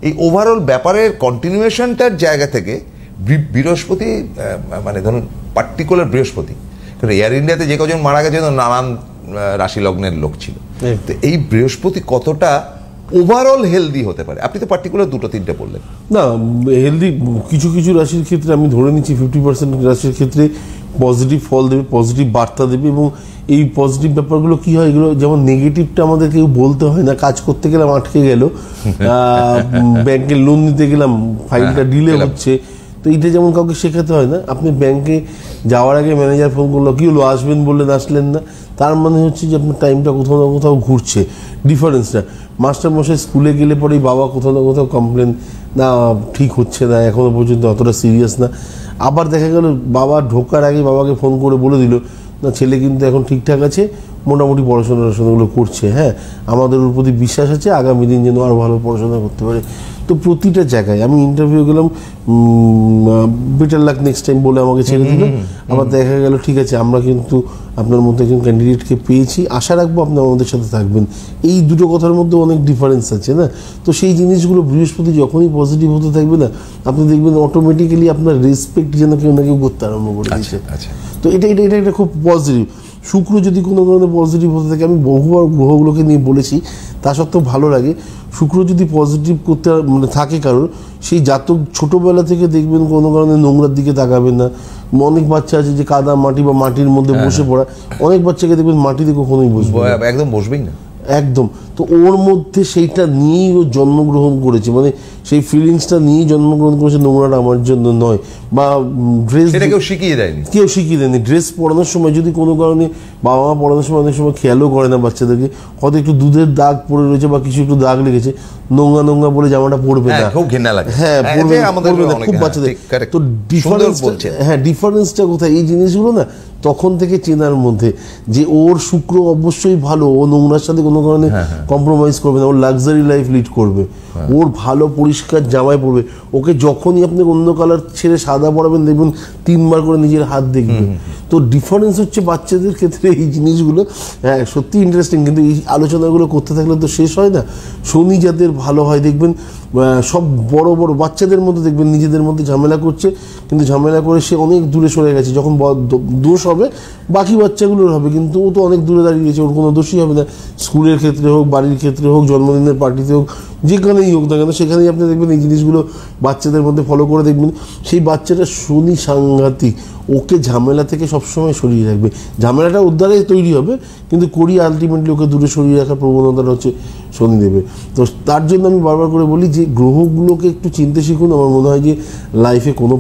এই ওভারঅল ব্যাপারের কন্টিনিউয়েশনটার জায়গা থেকে বৃহস্পতি, মানে ধরুন পার্টিকুলার বৃহস্পতি, কারণ এয়ার ইন্ডিয়াতে যে কজন মারা গেছে নানান রাশি লগ্নের লোক ছিল, তো এই বৃহস্পতি কতটা ওভারঅল হেলদি হতে পারে? আপনি তো পার্টিকুলার দুটো তিনটে বললেন। না, হেলদি কিছু কিছু রাশির ক্ষেত্রে আমি ধরে নিচ্ছি 50% রাশির ক্ষেত্রে পজিটিভ ফল দেবে, পজিটিভ বার্তা দেবে। এবং এই পজিটিভ ব্যাপারগুলো কি হয়, এগুলো যেমন নেগেটিভটা আমাদের কেউ বলতে হয় না, কাজ করতে গেলাম আটকে গেল, ব্যাংকে লোন নিতে গেলাম ফাইলটা ডিলে হচ্ছে, তো এইটা যেমন কাউকে শেখাতে হয় না। আপনি ব্যাংকে যাওয়ার আগে ম্যানেজার ফোন করলো, কী হলো আসবেন বললেন আসলেন না, তার মানে হচ্ছে যে আপনার টাইমটা কোথাও না কোথাও ঘুরছে। ডিফারেন্সটা মাস্টারমশাই স্কুলে গেলে পরেই বাবা কোথাও না কোথাও কমপ্লেন, না ঠিক হচ্ছে না, এখনও পর্যন্ত অতটা সিরিয়াস না। আবার দেখা গেল বাবা ঢোকার আগে বাবাকে ফোন করে বলে দিল, না ছেলে কিন্তু এখন ঠিকঠাক আছে, মোটামুটি পড়াশোনাগুলো করছে, হ্যাঁ আমাদের ওর প্রতি বিশ্বাস আছে, আগামী দিন যেন আরও ভালো পড়াশোনা করতে পারে। তো প্রতিটা জায়গায় আমি ইন্টারভিউ গেলাম, বেটার লাক নেক্সট টাইম বলে আমাকে ছেড়ে দিল। আবার দেখা গেল ঠিক আছে আমরা কিন্তু আপনার মধ্যে একজন ক্যান্ডিডেটকে পেয়েছি, আশা রাখবো আপনি আমাদের সাথে থাকবেন। এই দুটো কথার মধ্যে অনেক ডিফারেন্স আছে না? তো সেই জিনিসগুলো বৃহস্পতি যখনই পজিটিভ হতে থাকবে না, আপনি দেখবেন অটোমেটিক্যালি আপনার রেসপেক্ট যেন কেউ না কেউ করতে আরম্ভ করে দিচ্ছে। তো এটা এটা এটা একটা খুব পজিটিভ। শুক্র যদি কোনো কারণে পজিটিভ হতে থাকে, আমি বহুবার গ্রহগুলোকে নিয়ে বলেছি, তা সত্ত্বেও ভালো লাগে। শুক্র যদি পজিটিভ করতে মানে থাকে কারোর, সেই জাতক ছোটোবেলা থেকে দেখবেন কোনো কারণে নোংরার দিকে তাকাবেন না। অনেক বাচ্চা আছে যে কাদা মাটি বা মাটির মধ্যে বসে পড়া, অনেক বাচ্চাকে দেখবেন মাটিতে কখনোই বসবে একদম বসবেই না, একদম। তো ওর মধ্যে সেইটা নিয়েই ও জন্মগ্রহণ করেছে, মানে সেই ফিলিংসটা নিয়েই জন্মগ্রহণ করেছে, নোংরাটা আমার জন্য নয়। বা ড্রেস কেউ শিখিয়ে দেয়নি, ড্রেস পরানোর সময় যদি কোনো কারণে বাবা মা পরানোর সময় অনেক সময় খেয়ালও করে না বাচ্চাদেরকে, হয়তো একটু দুধের দাগ পড়ে রয়েছে বা কিছু একটু দাগ লেগেছে, নোংরা নোংরা বলে জামাটা পরবে না, খুব ঘৃণা লাগে, হ্যাঁ পরবে না খুব বাচ্চাদের। তো ডিফারেন্সটা কোথায়? এই জিনিসগুলো না তখন থেকে চেনার মধ্যে, যে ওর শুক্র অবশ্যই ভালো, ও নোংরার সাথে কোনো কারণে কম্প্রোমাইজ করবে না, ওর লাক্সারি লাইফ লিড করবে, ওর ভালো পরিষ্কার জামায় পড়বে। ওকে যখনই আপনি অন্য কালার ছেড়ে সাদা পরাবেন দেখবেন 3 বার করে নিজের হাত দেখবে। তো ডিফারেন্স হচ্ছে বাচ্চাদের ক্ষেত্রে এই জিনিসগুলো। হ্যাঁ সত্যি ইন্টারেস্টিং, কিন্তু এই আলোচনাগুলো করতে থাকলে তো শেষ হয় না। শনি যাদের ভালো হয় দেখবেন সব বড় বড় বাচ্চাদের মধ্যে দেখবেন নিজেদের মধ্যে ঝামেলা করছে, কিন্তু ঝামেলা করে সে অনেক দূরে সরে গেছে। যখন দোষ হবে বাকি বাচ্চাগুলোর হবে, কিন্তু ও তো অনেক দূরে দাঁড়িয়ে গেছে, ওর কোনো দোষই হবে না। স্কুলের ক্ষেত্রে হোক, বাড়ির ক্ষেত্রে হোক, জন্মদিনের পার্টিতে হোক, যেখানেই হোক না কেন, সেখানেই আপনি দেখবেন এই জিনিসগুলো বাচ্চাদের মধ্যে ফলো করে দেখবেন। সেই বাচ্চাটা শনি সাংঘাতিক, ওকে ঝামেলা থেকে সবসময় সরিয়ে রাখবে। ঝামেলাটা ওর দ্বারাই তৈরি হবে, কিন্তু করিয়ে আলটিমেটলি ওকে দূরে সরিয়ে রাখার প্রবণতাটা হচ্ছে শনি দেবে। তো তার জন্য আমি বারবার করে বলি যে গ্রহগুলোকে একটু চিনতে শিখুন। আমার মনে হয় যে লাইফে কোনো